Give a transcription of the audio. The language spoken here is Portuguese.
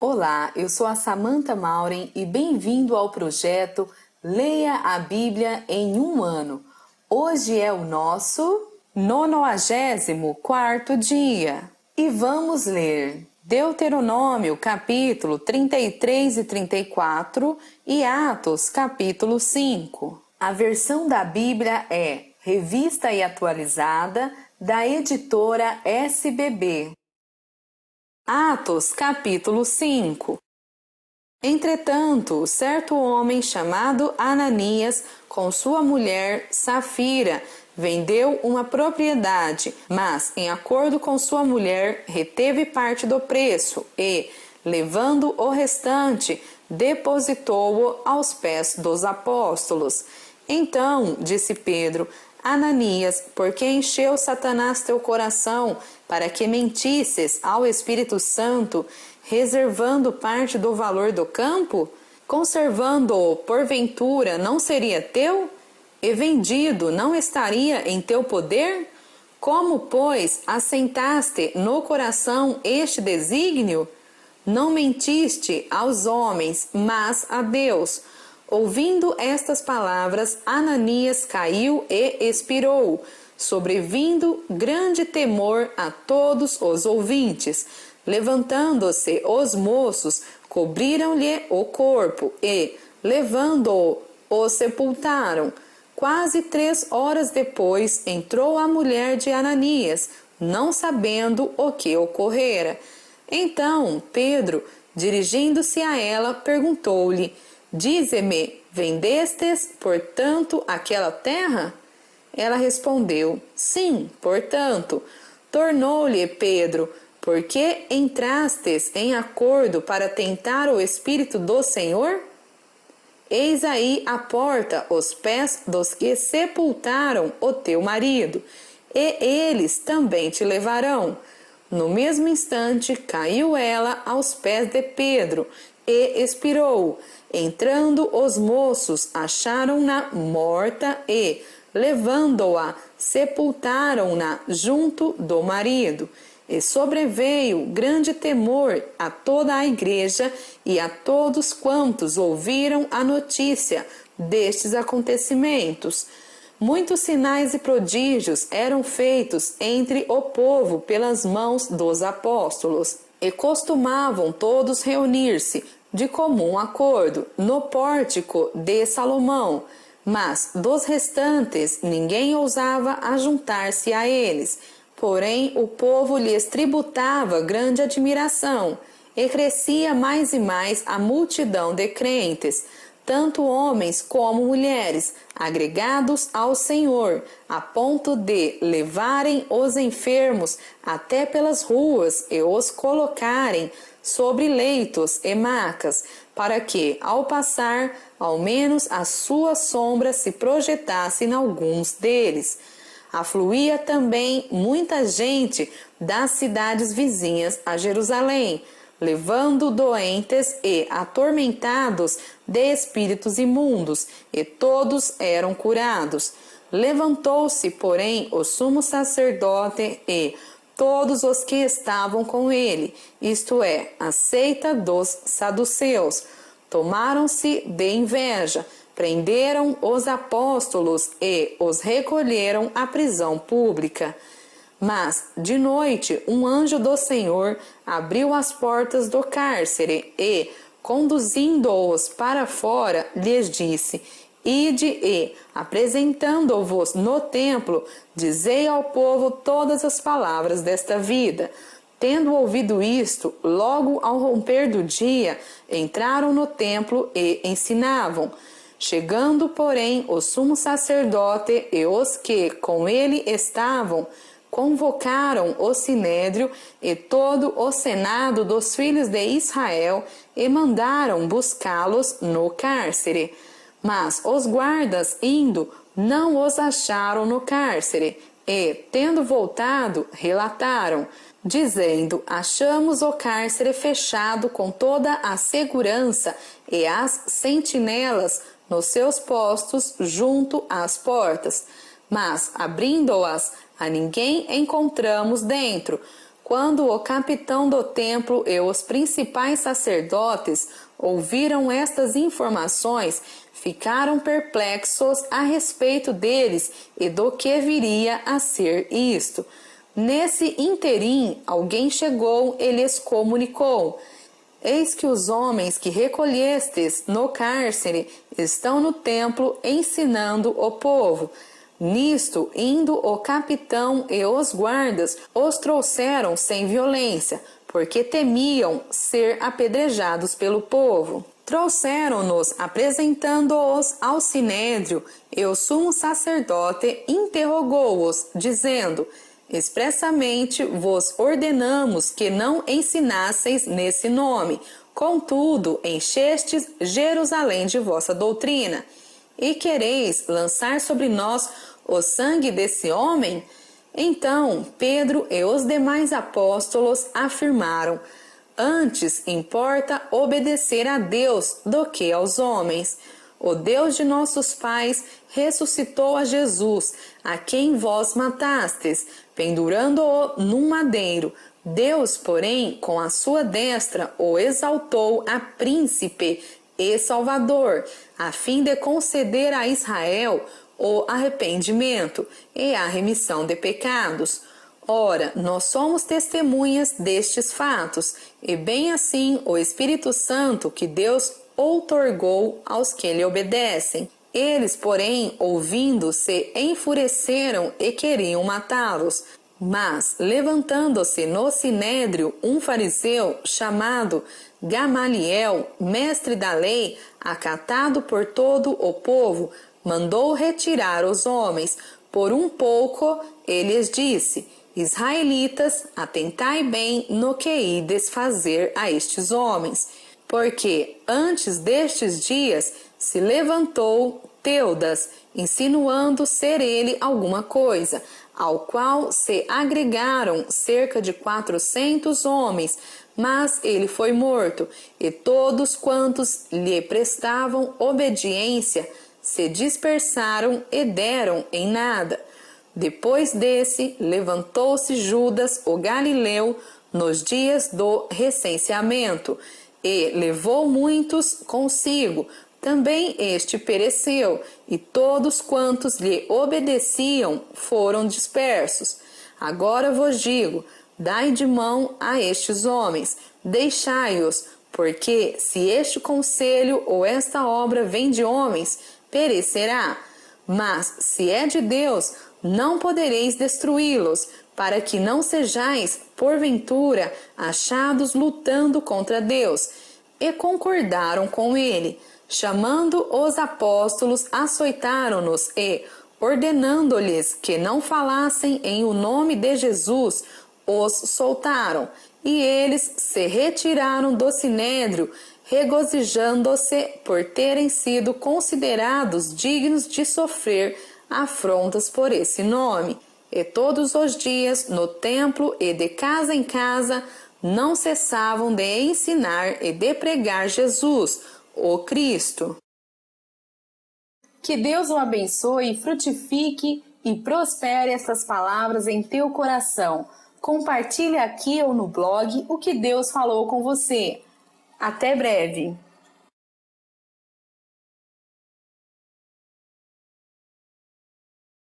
Olá, eu sou a Samantha Maureen e bem-vindo ao projeto Leia a Bíblia em um ano. Hoje é o nosso 94º dia e vamos ler Deuteronômio capítulo 33 e 34 e Atos capítulo 5. A versão da Bíblia é Revista e Atualizada da editora SBB. Atos capítulo 5. Entretanto, certo homem chamado Ananias, com sua mulher Safira, vendeu uma propriedade, mas, em acordo com sua mulher, reteve parte do preço e, levando o restante, depositou-o aos pés dos apóstolos. Então, disse Pedro, Ananias, por que encheu Satanás teu coração, para que mentisses ao Espírito Santo, reservando parte do valor do campo? Conservando-o, porventura, não seria teu? E vendido, não estaria em teu poder? Como, pois, assentaste no coração este desígnio? Não mentiste aos homens, mas a Deus. Ouvindo estas palavras, Ananias caiu e expirou, sobrevindo grande temor a todos os ouvintes. Levantando-se os moços, cobriram-lhe o corpo e, levando-o, o sepultaram. Quase 3 horas depois, entrou a mulher de Ananias, não sabendo o que ocorrera. Então, Pedro, dirigindo-se a ela, perguntou-lhe: Dize-me, vendestes, portanto, aquela terra? Ela respondeu: Sim, portanto. Tornou-lhe Pedro: Por que entrastes em acordo para tentar o Espírito do Senhor? Eis aí a porta os pés dos que sepultaram o teu marido, e eles também te levarão. No mesmo instante caiu ela aos pés de Pedro e expirou. Entrando os moços, acharam-na morta e, levando-a, sepultaram-na junto do marido. E sobreveio grande temor a toda a igreja e a todos quantos ouviram a notícia destes acontecimentos. Muitos sinais e prodígios eram feitos entre o povo pelas mãos dos apóstolos, e costumavam todos reunir-se de comum acordo no pórtico de Salomão, mas dos restantes ninguém ousava ajuntar-se a eles. Porém, o povo lhes tributava grande admiração, e crescia mais e mais a multidão de crentes, tanto homens como mulheres, agregados ao Senhor, a ponto de levarem os enfermos até pelas ruas e os colocarem sobre leitos e macas, para que, ao passar, ao menos a sua sombra se projetasse em alguns deles. Afluía também muita gente das cidades vizinhas a Jerusalém, levando doentes e atormentados de espíritos imundos, e todos eram curados. Levantou-se, porém, o sumo sacerdote e todos os que estavam com ele, isto é, a seita dos saduceus, tomaram-se de inveja, prenderam os apóstolos e os recolheram à prisão pública. Mas, de noite, um anjo do Senhor abriu as portas do cárcere e, conduzindo-os para fora, lhes disse: Ide e, apresentando-vos no templo, dizei ao povo todas as palavras desta vida. Tendo ouvido isto, logo ao romper do dia, entraram no templo e ensinavam. Chegando, porém, o sumo sacerdote e os que com ele estavam, convocaram o sinédrio e todo o senado dos filhos de Israel e mandaram buscá-los no cárcere. Mas os guardas, indo, não os acharam no cárcere e, tendo voltado, relataram, dizendo: Achamos o cárcere fechado com toda a segurança e as sentinelas nos seus postos junto às portas. Mas, abrindo-as, a ninguém encontramos dentro. Quando o capitão do templo e os principais sacerdotes ouviram estas informações, ficaram perplexos a respeito deles e do que viria a ser isto. Nesse interim, alguém chegou e lhes comunicou: eis que os homens que recolhestes no cárcere estão no templo ensinando o povo. Nisto, indo o capitão e os guardas, os trouxeram sem violência, porque temiam ser apedrejados pelo povo. Trouxeram-nos apresentando-os ao sinédrio, e o sumo sacerdote interrogou-os, dizendo: expressamente vos ordenamos que não ensinasseis nesse nome, contudo enchestes Jerusalém de vossa doutrina. E quereis lançar sobre nós o sangue desse homem? Então Pedro e os demais apóstolos afirmaram: antes importa obedecer a Deus do que aos homens. O Deus de nossos pais ressuscitou a Jesus, a quem vós matastes, pendurando-o num madeiro. Deus, porém, com a sua destra, o exaltou a príncipe e salvador, a fim de conceder a Israel o arrependimento e a remissão de pecados. Ora, nós somos testemunhas destes fatos, e bem assim o Espírito Santo que Deus outorgou aos que lhe obedecem. Eles, porém, ouvindo, se enfureceram e queriam matá-los. Mas, levantando-se no sinédrio um fariseu chamado Gamaliel, mestre da lei, acatado por todo o povo, mandou retirar os homens. Por um pouco, ele lhes disse: israelitas, atentai bem no que ides fazer a estes homens, porque antes destes dias se levantou Teudas, insinuando ser ele alguma coisa, ao qual se agregaram cerca de 400 homens, mas ele foi morto, e todos quantos lhe prestavam obediência se dispersaram e deram em nada. Depois desse, levantou-se Judas, o Galileu, nos dias do recenseamento, e levou muitos consigo. Também este pereceu, e todos quantos lhe obedeciam foram dispersos. Agora vos digo: dai de mão a estes homens, deixai-os, porque se este conselho ou esta obra vem de homens, perecerá. Mas se é de Deus, não podereis destruí-los, para que não sejais, porventura, achados lutando contra Deus. E concordaram com ele. Chamando os apóstolos, açoitaram-nos e, ordenando-lhes que não falassem em o nome de Jesus, os soltaram. E eles se retiraram do sinédrio, regozijando-se por terem sido considerados dignos de sofrer afrontas por esse nome. E todos os dias, no templo e de casa em casa, não cessavam de ensinar e de pregar Jesus, o Cristo. Que Deus o abençoe, frutifique e prospere essas palavras em teu coração. Compartilhe aqui ou no blog o que Deus falou com você. Até breve!